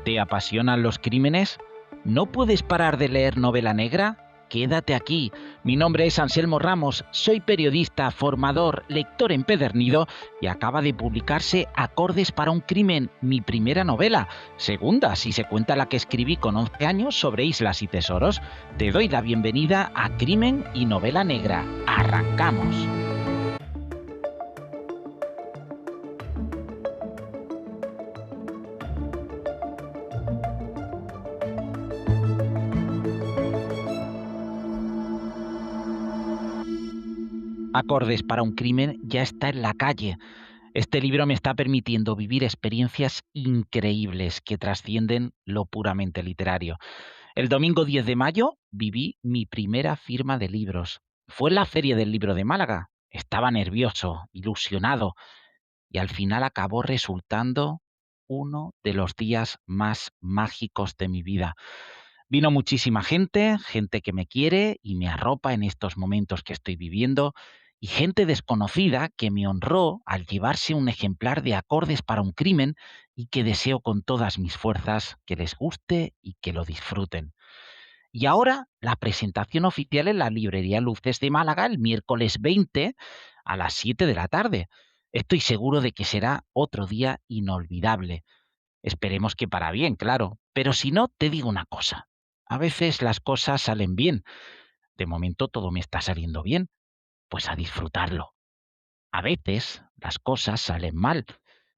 ¿Te apasionan los crímenes? ¿No puedes parar de leer novela negra? Quédate aquí. Mi nombre es Anselmo Ramos, soy periodista, formador, lector empedernido y acaba de publicarse Acordes para un crimen, mi primera novela, segunda si se cuenta la que escribí con 11 años sobre islas y tesoros. Te doy la bienvenida a Crimen y Novela Negra. ¡Arrancamos! Acordes para un crimen ya está en la calle. Este libro me está permitiendo vivir experiencias increíbles que trascienden lo puramente literario. El domingo 10 de mayo viví mi primera firma de libros. Fue en la Feria del Libro de Málaga. Estaba nervioso, ilusionado y al final acabó resultando uno de los días más mágicos de mi vida. Vino muchísima gente, gente que me quiere y me arropa en estos momentos que estoy viviendo, y gente desconocida que me honró al llevarse un ejemplar de Acordes para un crimen y que deseo con todas mis fuerzas que les guste y que lo disfruten. Y ahora la presentación oficial en la librería Luces de Málaga el miércoles 20 a las 7 de la tarde. Estoy seguro de que será otro día inolvidable. Esperemos que para bien, claro. Pero si no, te digo una cosa. A veces las cosas salen bien. De momento todo me está saliendo bien. Pues a disfrutarlo. A veces las cosas salen mal.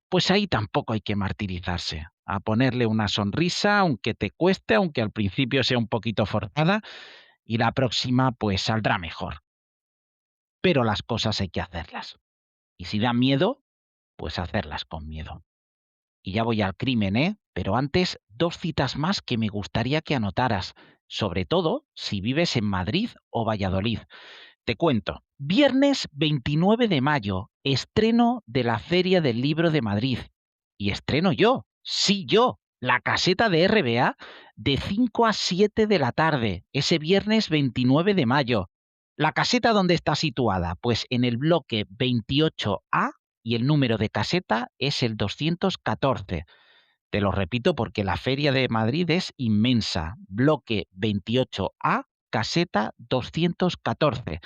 Pues ahí tampoco hay que martirizarse. A ponerle una sonrisa, aunque te cueste, aunque al principio sea un poquito forzada, y la próxima pues saldrá mejor. Pero las cosas hay que hacerlas. Y si dan miedo, pues hacerlas con miedo. Y ya voy al crimen, ¿eh? Pero antes, dos citas más que me gustaría que anotaras, sobre todo si vives en Madrid o Valladolid. Te cuento, viernes 29 de mayo, estreno de la Feria del Libro de Madrid. Y estreno yo, sí yo, la caseta de RBA de 5 a 7 de la tarde, ese viernes 29 de mayo. ¿La caseta dónde está situada? Pues en el bloque 28A y el número de caseta es el 214. Te lo repito porque la Feria de Madrid es inmensa. Bloque 28A, caseta 214.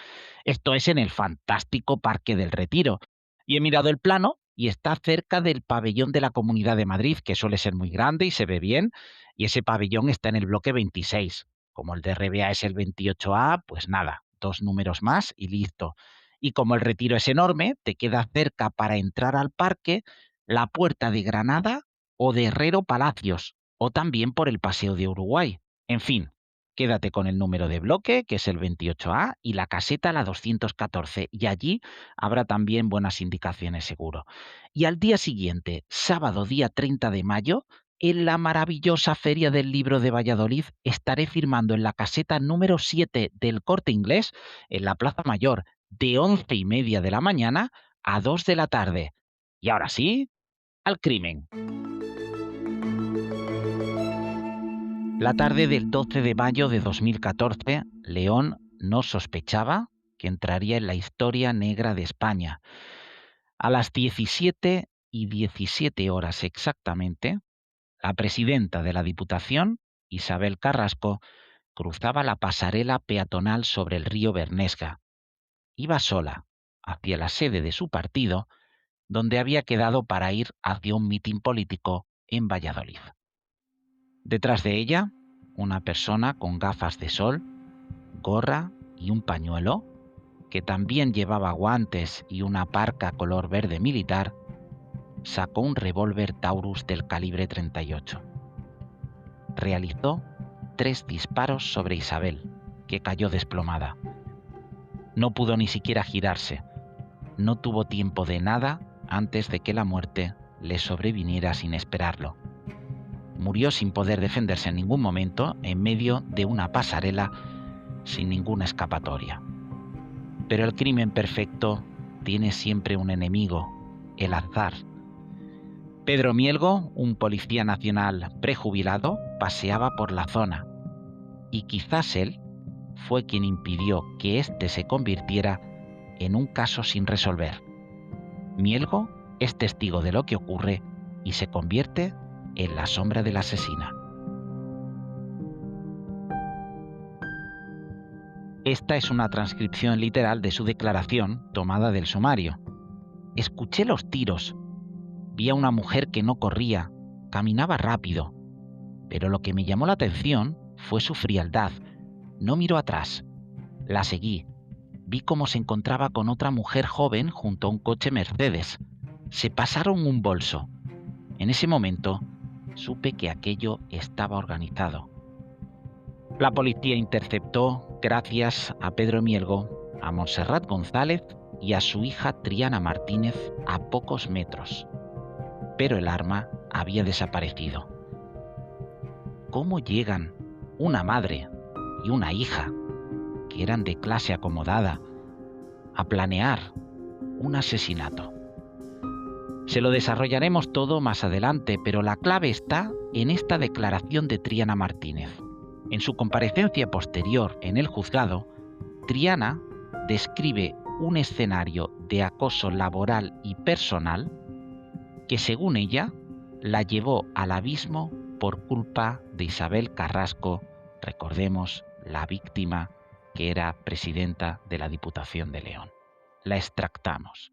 Esto es en el fantástico Parque del Retiro. Y he mirado el plano y está cerca del pabellón de la Comunidad de Madrid, que suele ser muy grande y se ve bien. Y ese pabellón está en el bloque 26. Como el de RBA es el 28A, pues nada, dos números más y listo. Y como el Retiro es enorme, te queda cerca para entrar al parque la Puerta de Granada o de Herrero Palacios, o también por el Paseo de Uruguay. En fin, quédate con el número de bloque, que es el 28A, y la caseta la 214, y allí habrá también buenas indicaciones seguro. Y al día siguiente, sábado día 30 de mayo, en la maravillosa Feria del Libro de Valladolid, estaré firmando en la caseta número 7 del Corte Inglés, en la Plaza Mayor, de 11:30 de la mañana a 2 de la tarde. Y ahora sí, al crimen. La tarde del 12 de mayo de 2014, León no sospechaba que entraría en la historia negra de España. A las 17:17 exactamente, la presidenta de la Diputación, Isabel Carrasco, cruzaba la pasarela peatonal sobre el río Bernesga. Iba sola hacia la sede de su partido, donde había quedado para ir hacia un mitin político en Valladolid. Detrás de ella, una persona con gafas de sol, gorra y un pañuelo, que también llevaba guantes y una parca color verde militar, sacó un revólver Taurus del calibre 38. Realizó 3 disparos sobre Isabel, que cayó desplomada. No pudo ni siquiera girarse. No tuvo tiempo de nada antes de que la muerte le sobreviniera sin esperarlo. Murió sin poder defenderse en ningún momento en medio de una pasarela sin ninguna escapatoria. Pero el crimen perfecto tiene siempre un enemigo, el azar. Pedro Mielgo, un policía nacional prejubilado, paseaba por la zona y quizás él fue quien impidió que este se convirtiera en un caso sin resolver. Mielgo es testigo de lo que ocurre y se convierte en la sombra de la asesina. Esta es una transcripción literal de su declaración tomada del sumario. Escuché los tiros. Vi a una mujer que no corría, caminaba rápido. Pero lo que me llamó la atención fue su frialdad. No miró atrás. La seguí. Vi cómo se encontraba con otra mujer joven junto a un coche Mercedes. Se pasaron un bolso. En ese momento supe que aquello estaba organizado. La policía interceptó, gracias a Pedro Mielgo, a Montserrat González y a su hija Triana Martínez a pocos metros. Pero el arma había desaparecido. ¿Cómo llegan una madre y una hija, que eran de clase acomodada, a planear un asesinato? Se lo desarrollaremos todo más adelante, pero la clave está en esta declaración de Triana Martínez. En su comparecencia posterior en el juzgado, Triana describe un escenario de acoso laboral y personal que, según ella, la llevó al abismo por culpa de Isabel Carrasco, recordemos, la víctima que era presidenta de la Diputación de León. La extractamos.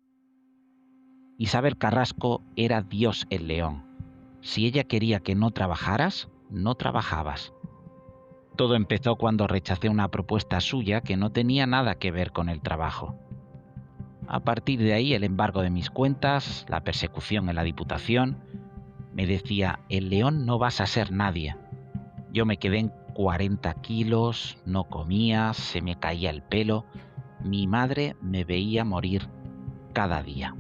Isabel Carrasco era Dios en León. Si ella quería que no trabajaras, no trabajabas. Todo empezó cuando rechacé una propuesta suya que no tenía nada que ver con el trabajo. A partir de ahí, el embargo de mis cuentas, la persecución en la Diputación, me decía, en León no vas a ser nadie. Yo me quedé en 40 kilos, no comía, se me caía el pelo. Mi madre me veía morir cada día.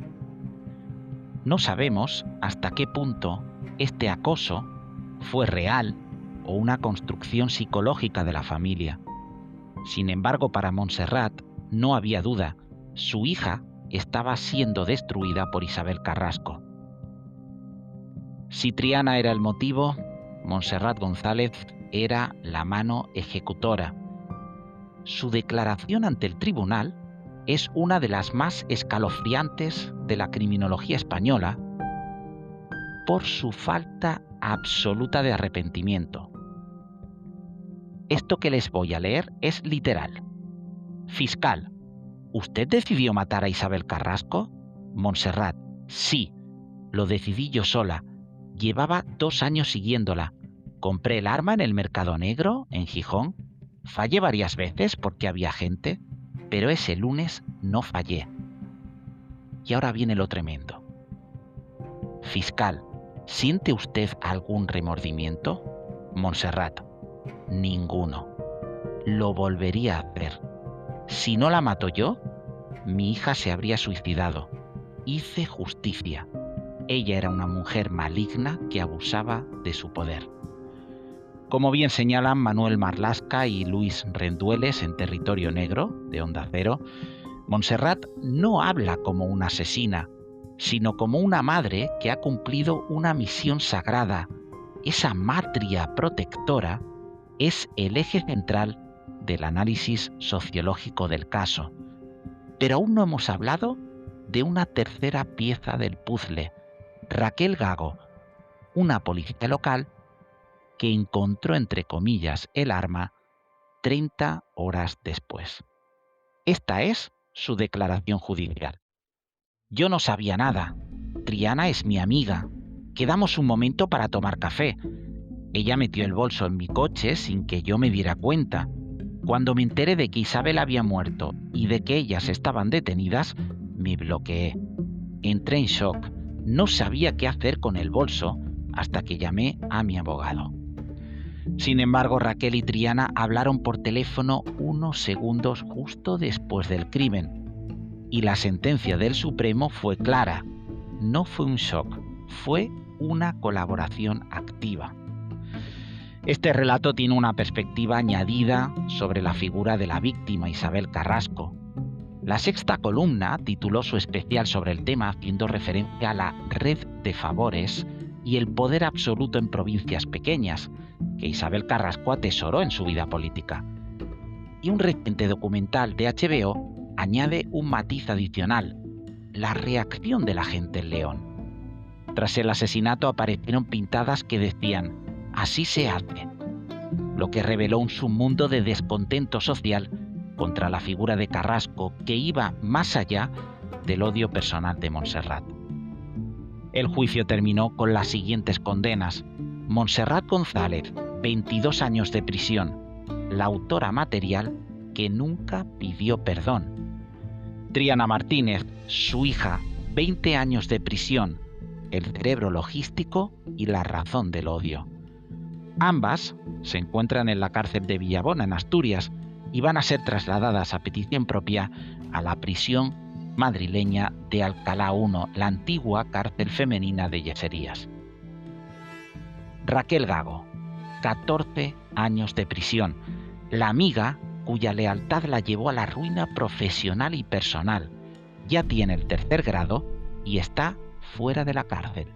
No sabemos hasta qué punto este acoso fue real o una construcción psicológica de la familia. Sin embargo, para Montserrat no había duda. Su hija estaba siendo destruida por Isabel Carrasco. Si Triana era el motivo, Montserrat González era la mano ejecutora. Su declaración ante el tribunal es una de las más escalofriantes de la criminología española por su falta absoluta de arrepentimiento. Esto que les voy a leer es literal. Fiscal, ¿usted decidió matar a Isabel Carrasco? Montserrat, sí, lo decidí yo sola. Llevaba 2 años siguiéndola. Compré el arma en el Mercado Negro, en Gijón. Fallé varias veces porque había gente, pero ese lunes no fallé. Y ahora viene lo tremendo. Fiscal, ¿siente usted algún remordimiento? Montserrat, ninguno. Lo volvería a hacer. Si no la mato yo, mi hija se habría suicidado. Hice justicia. Ella era una mujer maligna que abusaba de su poder. Como bien señalan Manuel Marlasca y Luis Rendueles en Territorio Negro, de Onda Cero, Montserrat no habla como una asesina, sino como una madre que ha cumplido una misión sagrada. Esa matria protectora es el eje central del análisis sociológico del caso. Pero aún no hemos hablado de una tercera pieza del puzzle, Raquel Gago, una policía local que encontró, entre comillas, el arma 30 horas después. Esta es su declaración judicial. Yo no sabía nada. Triana es mi amiga. Quedamos un momento para tomar café. Ella metió el bolso en mi coche sin que yo me diera cuenta. Cuando me enteré de que Isabel había muerto y de que ellas estaban detenidas, me bloqueé. Entré en shock. No sabía qué hacer con el bolso hasta que llamé a mi abogado. Sin embargo, Raquel y Triana hablaron por teléfono unos segundos justo después del crimen. Y la sentencia del Supremo fue clara. No fue un shock, fue una colaboración activa. Este relato tiene una perspectiva añadida sobre la figura de la víctima Isabel Carrasco. La Sexta Columna tituló su especial sobre el tema haciendo referencia a la red de favores y el poder absoluto en provincias pequeñas que Isabel Carrasco atesoró en su vida política. Y un reciente documental de HBO añade un matiz adicional, la reacción de la gente en León. Tras el asesinato aparecieron pintadas que decían «Así se hace», lo que reveló un submundo de descontento social contra la figura de Carrasco que iba más allá del odio personal de Montserrat. El juicio terminó con las siguientes condenas: Montserrat González, 22 años de prisión, la autora material que nunca pidió perdón; Triana Martínez, su hija, 20 años de prisión, el cerebro logístico y la razón del odio. Ambas se encuentran en la cárcel de Villabona, en Asturias, y van a ser trasladadas a petición propia a la prisión madrileña de Alcalá I, la antigua cárcel femenina de Yeserías. Raquel Gago, 14 años de prisión, la amiga cuya lealtad la llevó a la ruina profesional y personal. Ya tiene el 3er grado y está fuera de la cárcel.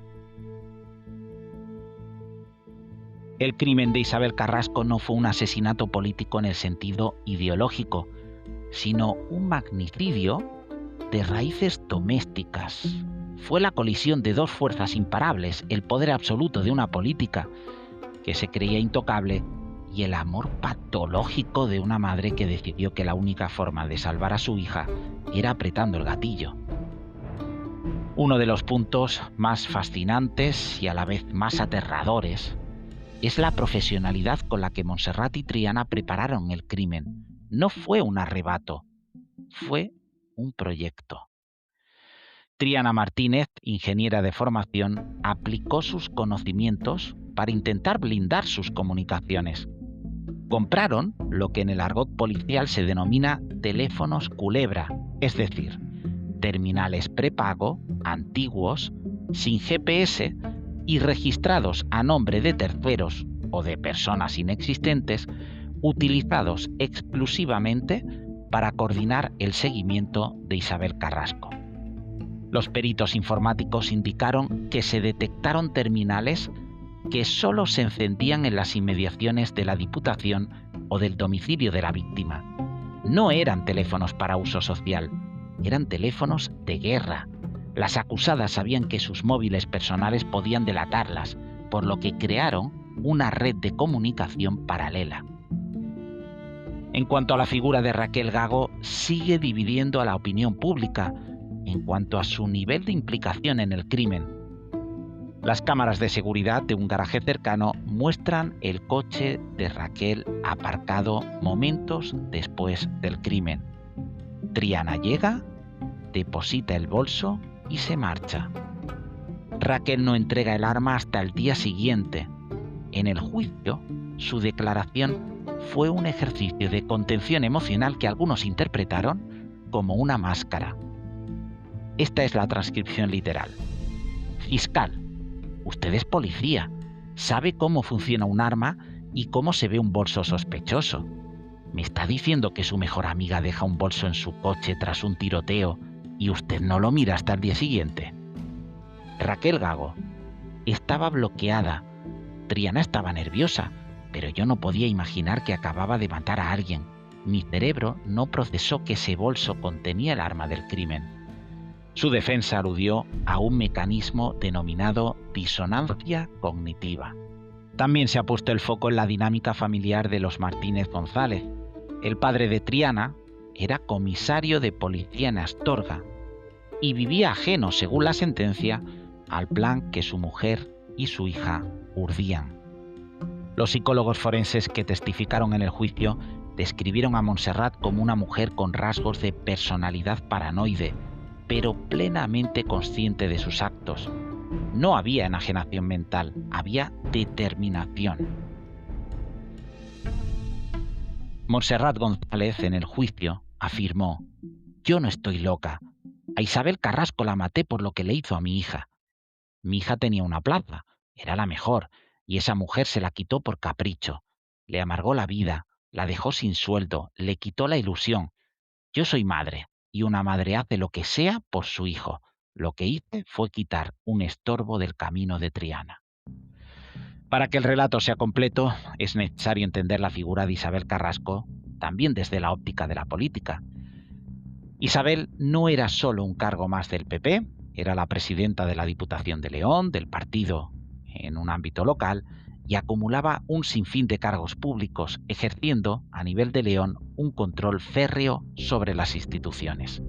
El crimen de Isabel Carrasco no fue un asesinato político en el sentido ideológico, sino un magnicidio de raíces domésticas. Fue la colisión de dos fuerzas imparables, el poder absoluto de una política que se creía intocable y el amor patológico de una madre que decidió que la única forma de salvar a su hija era apretando el gatillo. Uno de los puntos más fascinantes y a la vez más aterradores es la profesionalidad con la que Montserrat y Triana prepararon el crimen. No fue un arrebato, fue un proyecto. Triana Martínez, ingeniera de formación, aplicó sus conocimientos para intentar blindar sus comunicaciones. Compraron lo que en el argot policial se denomina teléfonos culebra, es decir, terminales prepago, antiguos, sin GPS y registrados a nombre de terceros o de personas inexistentes, utilizados exclusivamente para coordinar el seguimiento de Isabel Carrasco. Los peritos informáticos indicaron que se detectaron terminales que solo se encendían en las inmediaciones de la Diputación o del domicilio de la víctima. No eran teléfonos para uso social, eran teléfonos de guerra. Las acusadas sabían que sus móviles personales podían delatarlas, por lo que crearon una red de comunicación paralela. En cuanto a la figura de Raquel Gago, sigue dividiendo a la opinión pública en cuanto a su nivel de implicación en el crimen. Las cámaras de seguridad de un garaje cercano muestran el coche de Raquel aparcado momentos después del crimen. Triana llega, deposita el bolso y se marcha. Raquel no entrega el arma hasta el día siguiente. En el juicio, su declaración fue un ejercicio de contención emocional que algunos interpretaron como una máscara. Esta es la transcripción literal. Fiscal, usted es policía, sabe cómo funciona un arma y cómo se ve un bolso sospechoso. ¿Me está diciendo que su mejor amiga deja un bolso en su coche tras un tiroteo y usted no lo mira hasta el día siguiente? Raquel Gago, estaba bloqueada. Triana estaba nerviosa, pero yo no podía imaginar que acababa de matar a alguien. Mi cerebro no procesó que ese bolso contenía el arma del crimen. Su defensa aludió a un mecanismo denominado disonancia cognitiva. También se ha puesto el foco en la dinámica familiar de los Martínez González. El padre de Triana era comisario de policía en Astorga y vivía ajeno, según la sentencia, al plan que su mujer y su hija urdían. Los psicólogos forenses que testificaron en el juicio describieron a Montserrat como una mujer con rasgos de personalidad paranoide, pero plenamente consciente de sus actos. No había enajenación mental, había determinación. Montserrat González en el juicio afirmó: «Yo no estoy loca. A Isabel Carrasco la maté por lo que le hizo a mi hija. Mi hija tenía una plaza, era la mejor, y esa mujer se la quitó por capricho. Le amargó la vida, la dejó sin sueldo, le quitó la ilusión. Yo soy madre, y una madre hace lo que sea por su hijo. Lo que hice fue quitar un estorbo del camino de Triana». Para que el relato sea completo, es necesario entender la figura de Isabel Carrasco también desde la óptica de la política. Isabel no era solo un cargo más del PP, era la presidenta de la Diputación de León, del partido en un ámbito local, y acumulaba un sinfín de cargos públicos, ejerciendo, a nivel de León, un control férreo sobre las instituciones.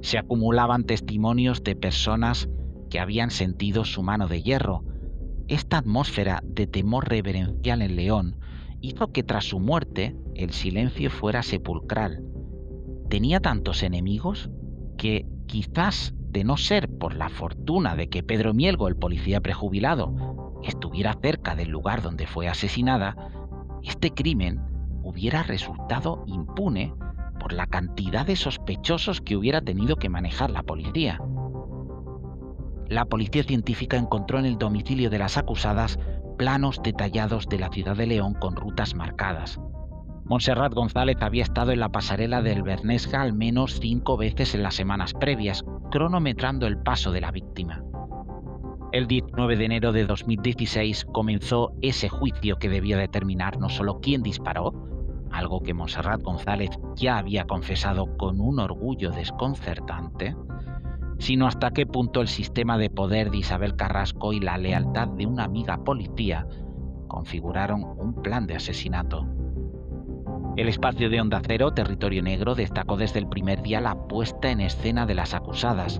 Se acumulaban testimonios de personas que habían sentido su mano de hierro. Esta atmósfera de temor reverencial en León hizo que tras su muerte el silencio fuera sepulcral. Tenía tantos enemigos que, quizás de no ser por la fortuna de que Pedro Mielgo, el policía prejubilado, estuviera cerca del lugar donde fue asesinada, este crimen hubiera resultado impune por la cantidad de sospechosos que hubiera tenido que manejar la policía. La policía científica encontró en el domicilio de las acusadas planos detallados de la ciudad de León con rutas marcadas. Montserrat González había estado en la pasarela del Bernesga al menos 5 veces en las semanas previas, cronometrando el paso de la víctima. El 19 de enero de 2016 comenzó ese juicio que debía determinar no solo quién disparó, algo que Montserrat González ya había confesado con un orgullo desconcertante, sino hasta qué punto el sistema de poder de Isabel Carrasco y la lealtad de una amiga policía configuraron un plan de asesinato. El espacio de Onda Cero, Territorio Negro, destacó desde el primer día la puesta en escena de las acusadas.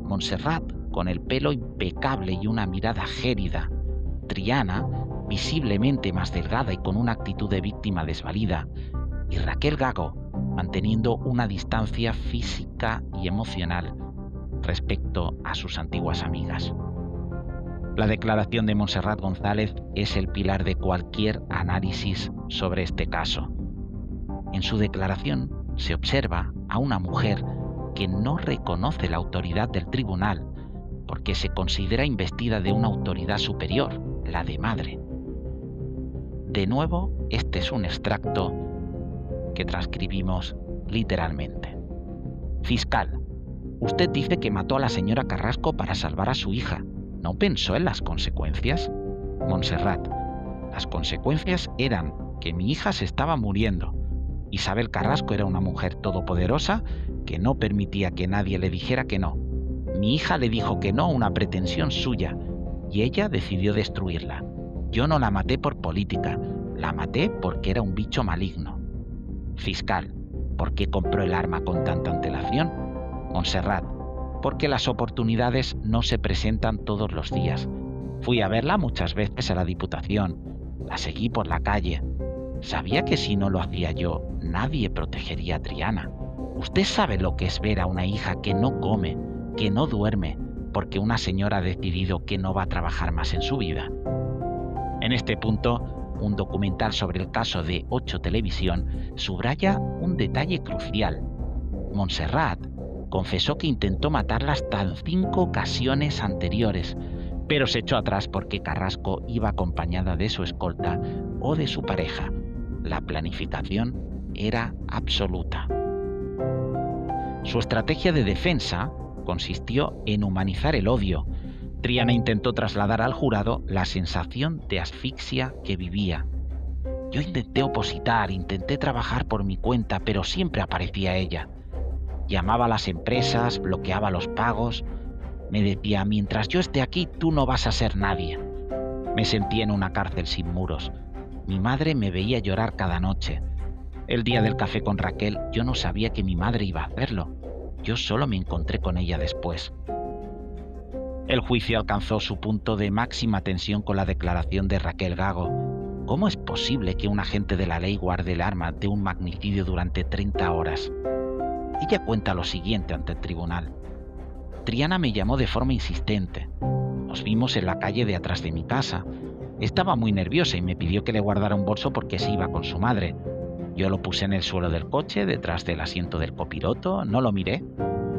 Montserrat, con el pelo impecable y una mirada gélida. Triana, visiblemente más delgada y con una actitud de víctima desvalida. Y Raquel Gago, manteniendo una distancia física y emocional respecto a sus antiguas amigas. La declaración de Montserrat González es el pilar de cualquier análisis sobre este caso. En su declaración se observa a una mujer que no reconoce la autoridad del tribunal porque se considera investida de una autoridad superior, la de madre. De nuevo, este es un extracto que transcribimos literalmente. Fiscal, usted dice que mató a la señora Carrasco para salvar a su hija. ¿No pensó en las consecuencias? Montserrat, las consecuencias eran que mi hija se estaba muriendo. Isabel Carrasco era una mujer todopoderosa que no permitía que nadie le dijera que no. Mi hija le dijo que no a una pretensión suya y ella decidió destruirla. Yo no la maté por política, la maté porque era un bicho maligno. Fiscal, ¿por qué compró el arma con tanta antelación? Montserrat, porque las oportunidades no se presentan todos los días. Fui a verla muchas veces a la Diputación, la seguí por la calle. Sabía que si no lo hacía yo, nadie protegería a Triana. Usted sabe lo que es ver a una hija que no come, que no duerme, porque una señora ha decidido que no va a trabajar más en su vida. En este punto, un documental sobre el caso de 8 Televisión subraya un detalle crucial. Montserrat confesó que intentó matarla hasta en 5 ocasiones anteriores, pero se echó atrás porque Carrasco iba acompañada de su escolta o de su pareja. La planificación era absoluta. Su estrategia de defensa consistió en humanizar el odio. Triana intentó trasladar al jurado la sensación de asfixia que vivía. Yo intenté opositar, intenté trabajar por mi cuenta, pero siempre aparecía ella. Llamaba a las empresas, bloqueaba los pagos. Me decía, mientras yo esté aquí, tú no vas a ser nadie. Me sentía en una cárcel sin muros. Mi madre me veía llorar cada noche. El día del café con Raquel, yo no sabía que mi madre iba a hacerlo. Yo solo me encontré con ella después. El juicio alcanzó su punto de máxima tensión con la declaración de Raquel Gago. ¿Cómo es posible que un agente de la ley guarde el arma de un magnicidio durante 30 horas? Ella cuenta lo siguiente ante el tribunal. Triana me llamó de forma insistente. Nos vimos en la calle de atrás de mi casa. Estaba muy nerviosa y me pidió que le guardara un bolso porque se iba con su madre. Yo lo puse en el suelo del coche, detrás del asiento del copiloto, no lo miré.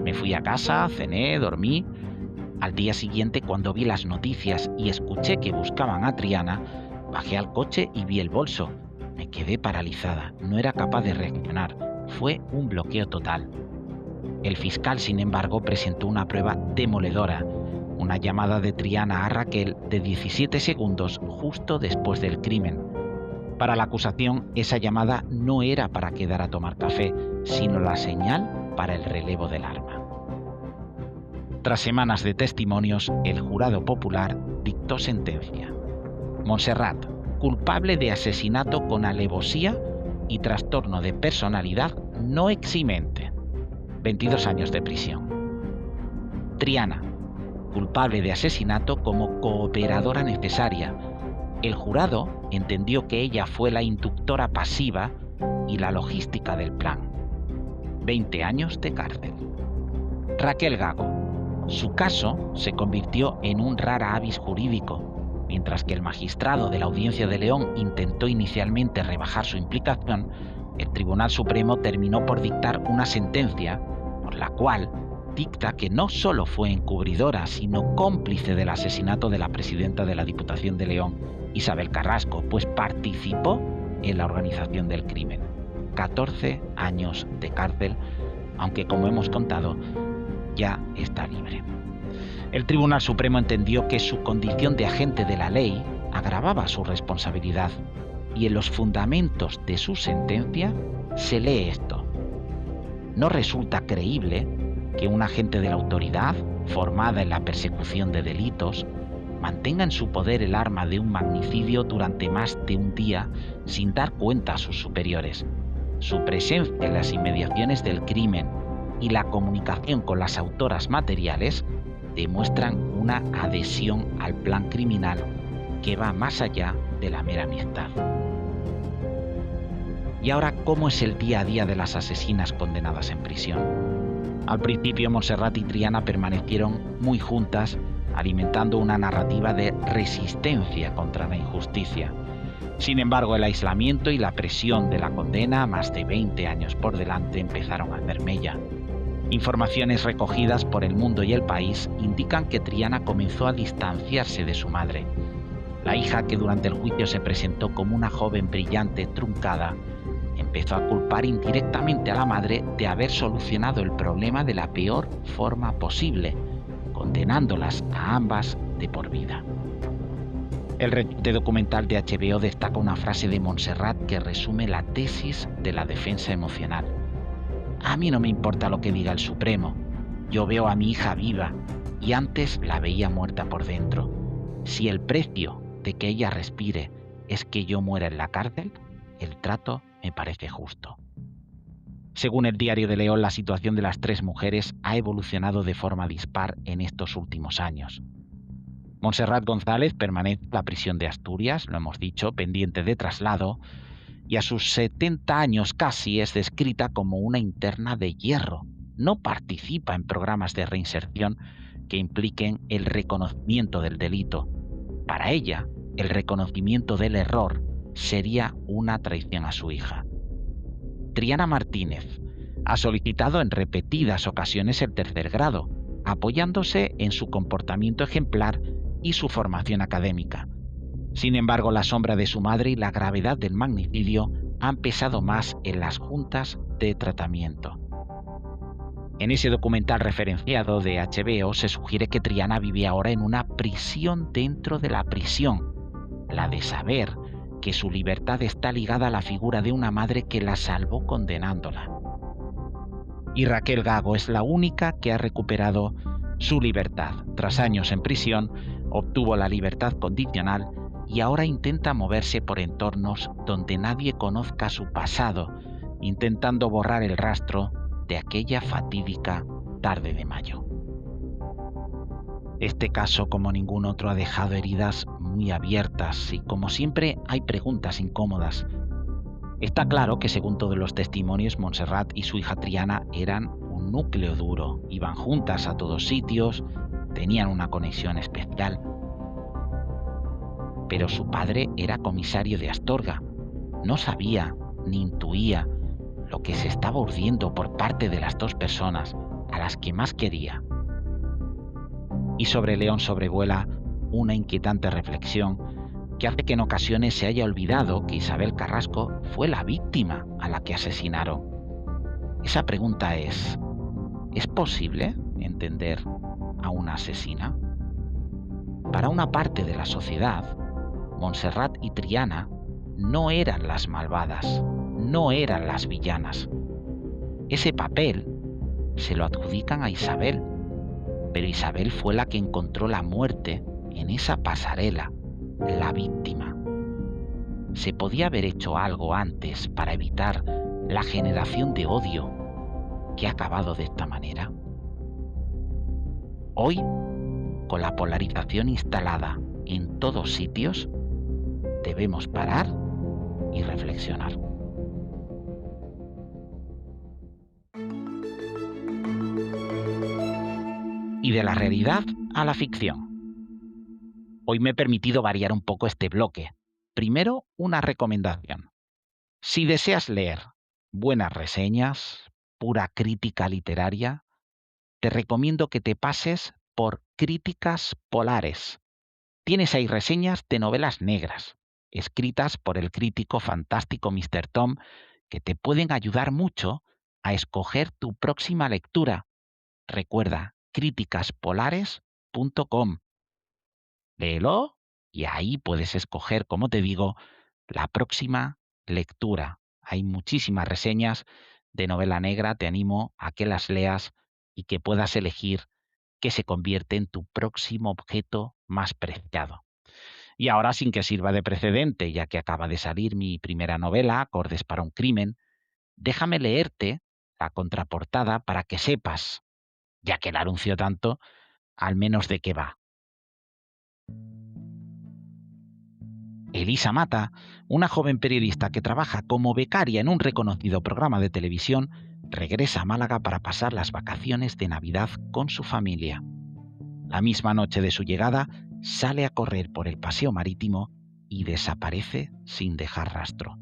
Me fui a casa, cené, dormí. Al día siguiente, cuando vi las noticias y escuché que buscaban a Triana, bajé al coche y vi el bolso. Me quedé paralizada, no era capaz de reaccionar. Fue un bloqueo total. El fiscal, sin embargo, presentó una prueba demoledora. Una llamada de Triana a Raquel de 17 segundos justo después del crimen. Para la acusación, esa llamada no era para quedar a tomar café, sino la señal para el relevo del arma. Tras semanas de testimonios, el jurado popular dictó sentencia. Montserrat, culpable de asesinato con alevosía y trastorno de personalidad no eximente, 22 años de prisión. Triana, culpable de asesinato como cooperadora necesaria. El jurado entendió que ella fue la inductora pasiva y la logística del plan. 20 años de cárcel. Raquel Gago. Su caso se convirtió en un rara avis jurídico. Mientras que el magistrado de la Audiencia de León intentó inicialmente rebajar su implicación, el Tribunal Supremo terminó por dictar una sentencia por la cual dicta que no solo fue encubridora, sino cómplice del asesinato de la presidenta de la Diputación de León, Isabel Carrasco, pues participó en la organización del crimen. 14 años de cárcel, aunque como hemos contado, ya está libre. El Tribunal Supremo entendió que su condición de agente de la ley agravaba su responsabilidad, y en los fundamentos de su sentencia se lee esto: no resulta creíble que un agente de la autoridad, formada en la persecución de delitos, mantenga en su poder el arma de un magnicidio durante más de un día sin dar cuenta a sus superiores. Su presencia en las inmediaciones del crimen y la comunicación con las autoras materiales demuestran una adhesión al plan criminal que va más allá de la mera amistad. Y ahora, ¿cómo es el día a día de las asesinas condenadas en prisión? Al principio, Montserrat y Triana permanecieron muy juntas, alimentando una narrativa de resistencia contra la injusticia. Sin embargo, el aislamiento y la presión de la condena, más de 20 años por delante, empezaron a hacer mella. Informaciones recogidas por El Mundo y El País indican que Triana comenzó a distanciarse de su madre. La hija, que durante el juicio se presentó como una joven brillante truncada, empezó a culpar indirectamente a la madre de haber solucionado el problema de la peor forma posible, condenándolas a ambas de por vida. El reciente documental de HBO destaca una frase de Montserrat que resume la tesis de la defensa emocional. A mí no me importa lo que diga el Supremo. Yo veo a mi hija viva y antes la veía muerta por dentro. Si el precio de que ella respire es que yo muera en la cárcel, el trato me parece justo. Según el Diario de León, la situación de las tres mujeres ha evolucionado de forma dispar en estos últimos años. Montserrat González permanece en la prisión de Asturias, lo hemos dicho, pendiente de traslado, y a sus 70 años casi es descrita como una interna de hierro. No participa en programas de reinserción que impliquen el reconocimiento del delito. Para ella, el reconocimiento del error sería una traición a su hija. Triana Martínez ha solicitado en repetidas ocasiones el tercer grado, apoyándose en su comportamiento ejemplar y su formación académica. Sin embargo, la sombra de su madre y la gravedad del magnicidio han pesado más en las juntas de tratamiento. En ese documental referenciado de HBO se sugiere que Triana vive ahora en una prisión dentro de la prisión, la de saber que su libertad está ligada a la figura de una madre que la salvó condenándola. Y Raquel Gago es la única que ha recuperado su libertad. Tras años en prisión, obtuvo la libertad condicional y ahora intenta moverse por entornos donde nadie conozca su pasado, intentando borrar el rastro de aquella fatídica tarde de mayo. Este caso, como ningún otro, ha dejado heridas muy abiertas y, como siempre, hay preguntas incómodas. Está claro que, según todos los testimonios, Montserrat y su hija Triana eran un núcleo duro, iban juntas a todos sitios, tenían una conexión especial. Pero su padre era comisario de Astorga. No sabía ni intuía lo que se estaba urdiendo por parte de las dos personas a las que más quería. Y sobre León sobrevuela una inquietante reflexión que hace que en ocasiones se haya olvidado que Isabel Carrasco fue la víctima a la que asesinaron. Esa pregunta ¿es posible entender a una asesina? Para una parte de la sociedad, Montserrat y Triana no eran las malvadas, no eran las villanas. Ese papel se lo adjudican a Isabel, pero Isabel fue la que encontró la muerte en esa pasarela, la víctima. ¿Se podía haber hecho algo antes para evitar la generación de odio que ha acabado de esta manera? Hoy, con la polarización instalada en todos sitios, debemos parar y reflexionar. Y de la realidad a la ficción. Hoy me he permitido variar un poco este bloque. Primero, una recomendación. Si deseas leer buenas reseñas, pura crítica literaria, te recomiendo que te pases por Críticas Polares. Tienes ahí reseñas de novelas negras, escritas por el crítico fantástico Mr. Tom, que te pueden ayudar mucho a escoger tu próxima lectura. Recuerda, críticaspolares.com. Léelo y ahí puedes escoger, como te digo, la próxima lectura. Hay muchísimas reseñas de novela negra, te animo a que las leas y que puedas elegir qué se convierte en tu próximo objeto más preciado. Y ahora, sin que sirva de precedente, ya que acaba de salir mi primera novela, Acordes para un crimen, déjame leerte la contraportada para que sepas, ya que la anuncio tanto, al menos de qué va. Elisa Mata, una joven periodista que trabaja como becaria en un reconocido programa de televisión, regresa a Málaga para pasar las vacaciones de Navidad con su familia. La misma noche de su llegada, sale a correr por el paseo marítimo y desaparece sin dejar rastro.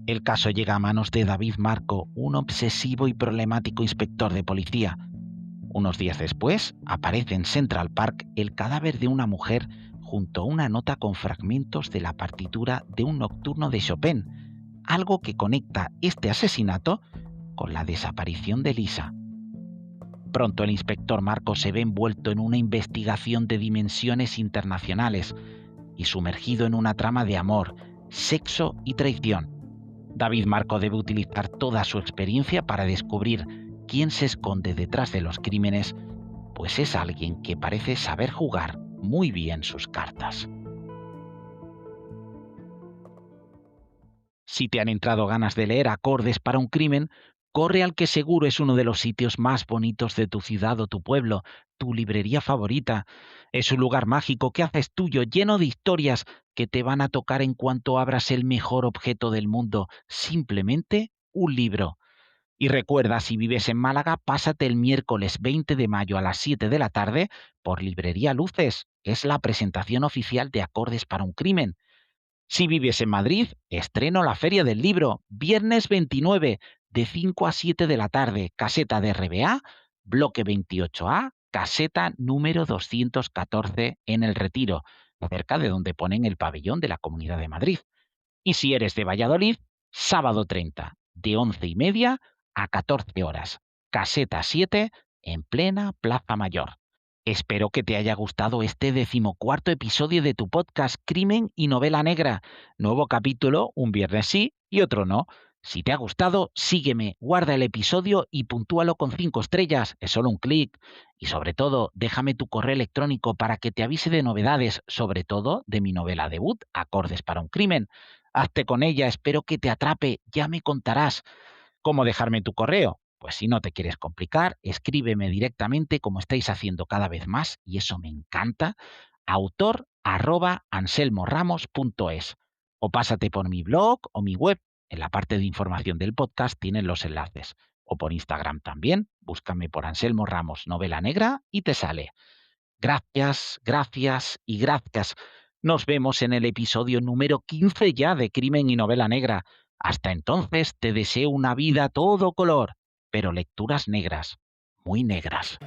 El caso llega a manos de David Marco, un obsesivo y problemático inspector de policía. Unos días después, aparece en Central Park el cadáver de una mujer junto a una nota con fragmentos de la partitura de un nocturno de Chopin, algo que conecta este asesinato con la desaparición de Lisa. Pronto el inspector Marco se ve envuelto en una investigación de dimensiones internacionales y sumergido en una trama de amor, sexo y traición. David Marco debe utilizar toda su experiencia para descubrir quién se esconde detrás de los crímenes, pues es alguien que parece saber jugar muy bien sus cartas. Si te han entrado ganas de leer Acordes para un crimen, corre al que seguro es uno de los sitios más bonitos de tu ciudad o tu pueblo, tu librería favorita. Es un lugar mágico que haces tuyo, lleno de historias que te van a tocar en cuanto abras el mejor objeto del mundo, simplemente un libro. Y recuerda, si vives en Málaga, pásate el miércoles 20 de mayo a las 7 de la tarde por Librería Luces. Es la presentación oficial de Acordes para un crimen. Si vives en Madrid, estreno la Feria del Libro, viernes 29, de 5 a 7 de la tarde, caseta de RBA, bloque 28A, caseta número 214 en El Retiro, cerca de donde ponen el pabellón de la Comunidad de Madrid. Y si eres de Valladolid, sábado 30, de 11:30 a 14 horas, caseta 7, en plena Plaza Mayor. Espero que te haya gustado este 14º episodio de tu podcast Crimen y Novela Negra. Nuevo capítulo, un viernes sí y otro no. Si te ha gustado, sígueme, guarda el episodio y puntúalo con 5 estrellas. Es solo un clic. Y sobre todo, déjame tu correo electrónico para que te avise de novedades, sobre todo de mi novela debut, Acordes para un crimen. Hazte con ella, espero que te atrape, ya me contarás. ¿Cómo dejarme tu correo? Pues si no te quieres complicar, escríbeme directamente como estáis haciendo cada vez más, y eso me encanta, autor@anselmoramos.es, o pásate por mi blog o mi web. En la parte de información del podcast tienen los enlaces. O por Instagram también, búscame por Anselmo Ramos Novela Negra y te sale. Gracias, gracias y gracias. Nos vemos en el episodio número 15 ya de Crimen y Novela Negra. Hasta entonces te deseo una vida a todo color, pero lecturas negras, muy negras.